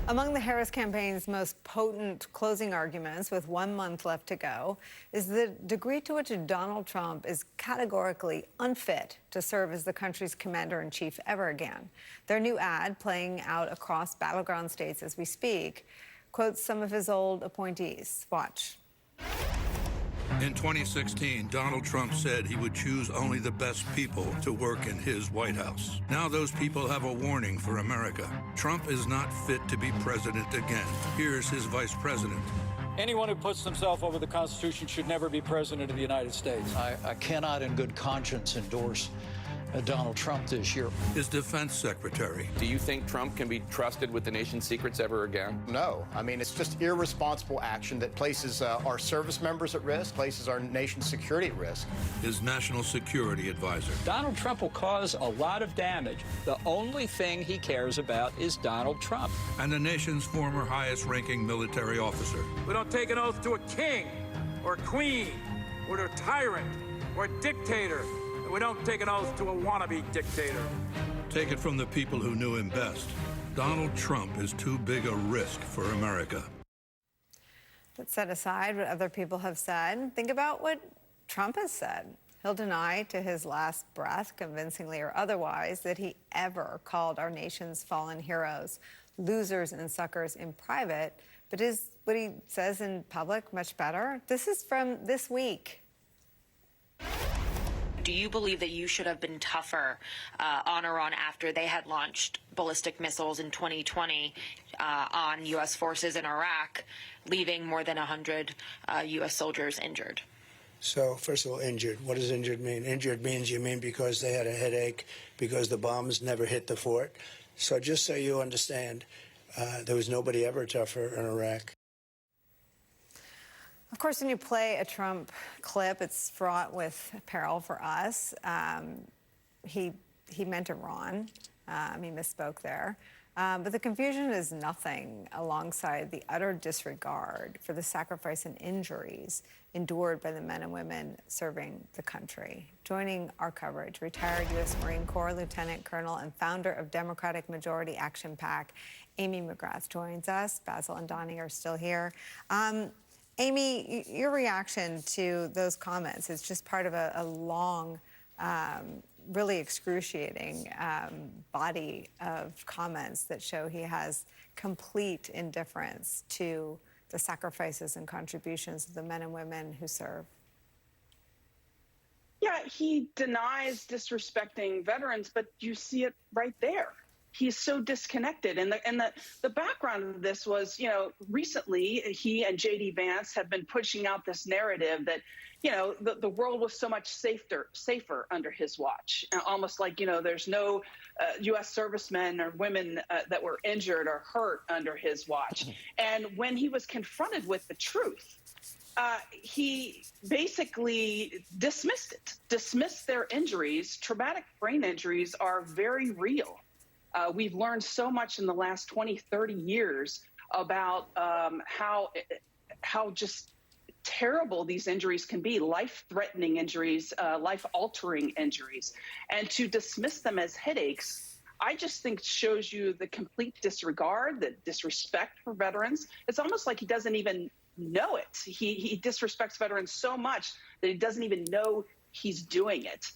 Among the Harris campaign's most potent closing arguments, with 1 month left to go, is the degree to which Donald Trump is categorically unfit to serve as the country's commander-in-chief ever again. Their new ad, playing out across battleground states as we speak, quotes some of his old appointees. Watch. In 2016, Donald Trump said he would choose only the best people to work in his White House. Now those people have a warning for America. Trump is not fit to be president again. Here's his vice president. Anyone who puts themselves over the Constitution should never be president of the United States. I cannot in good conscience endorse Donald Trump this year. His defense secretary. Do you think Trump can be trusted with the nation's secrets ever again? No. I mean, it's just irresponsible action that places our service members at risk, places our nation's security at risk. His national security advisor. Donald Trump will cause a lot of damage. The only thing he cares about is Donald Trump. And the nation's former highest-ranking military officer. We don't take an oath to a king or a queen or to a tyrant or a dictator. We don't take an oath to a wannabe dictator. Take it from the people who knew him best. Donald Trump is too big a risk for America. Let's set aside what other people have said. Think about what Trump has said. He'll deny to his last breath, convincingly or otherwise, that he ever called our nation's fallen heroes losers and suckers in private. But is what he says in public much better? This is from this week. Do you believe that you should have been tougher on Iran after they had launched ballistic missiles in 2020 on U.S. forces in Iraq, leaving more than 100 U.S. soldiers injured? So, first of all, injured. What does injured mean? Injured means you mean because they had a headache, because the bombs never hit the fort. So just so you understand, there was nobody ever tougher in Iraq. Of course, when you play a Trump clip, it's fraught with peril for us. He meant Iran. He misspoke there. But the confusion is nothing alongside the utter disregard for the sacrifice and injuries endured by the men and women serving the country. Joining our coverage, retired U.S. Marine Corps Lieutenant Colonel and founder of Democratic Majority Action PAC, Amy McGrath joins us. Basil and Donnie are still here. Amy, your reaction to those comments is just part of a long, really excruciating body of comments that show he has complete indifference to the sacrifices and contributions of the men and women who serve. Yeah, he denies disrespecting veterans, but you see it right there. He's so disconnected. And the background of this was, recently he and J.D. Vance have been pushing out this narrative that, the world was so much safer under his watch, almost like, there's no U.S. servicemen or women that were injured or hurt under his watch. And when he was confronted with the truth, he basically dismissed their injuries. Traumatic brain injuries are very real. We've learned so much in the last 20, 30 years about how just terrible these injuries can be, life-threatening injuries, life-altering injuries. And to dismiss them as headaches, I just think shows you the complete disregard, the disrespect for veterans. It's almost like he doesn't even know it. He disrespects veterans so much that he doesn't even know he's doing it.